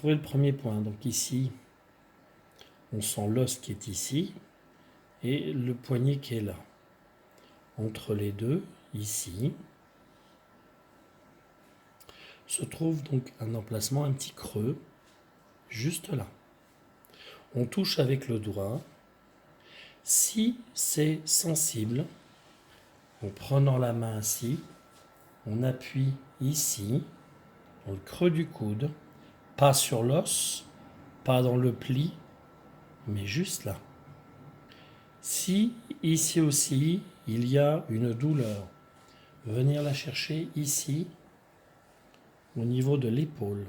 trouvé le premier point. Donc ici, on sent l'os qui est ici et le poignet qui est là. Entre les deux, ici, se trouve donc un emplacement, un petit creux, juste là. On touche avec le doigt. Si c'est sensible, en prenant la main ainsi, on appuie ici, dans le creux du coude, pas sur l'os, pas dans le pli, mais juste là. Si ici aussi, il y a une douleur, venir la chercher ici, au niveau de l'épaule,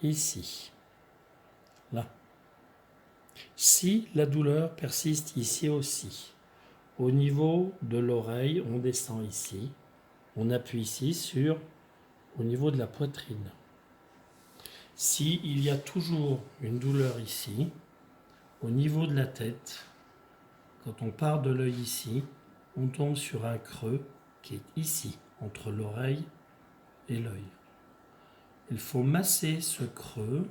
ici, là. Si la douleur persiste ici aussi, au niveau de l'oreille, on descend ici, on appuie ici au niveau de la poitrine. Si il y a toujours une douleur ici, au niveau de la tête, quand on part de l'œil ici, on tombe sur un creux qui est ici, entre l'oreille et l'œil. Il faut masser ce creux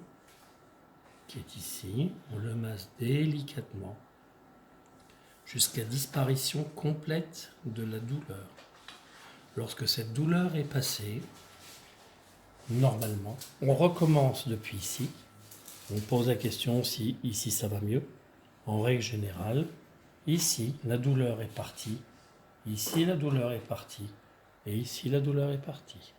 qui est ici, on le masse délicatement jusqu'à disparition complète de la douleur. Lorsque cette douleur est passée, normalement, on recommence depuis ici. On pose la question si ici ça va mieux. En règle générale, ici la douleur est partie, ici la douleur est partie, et ici la douleur est partie.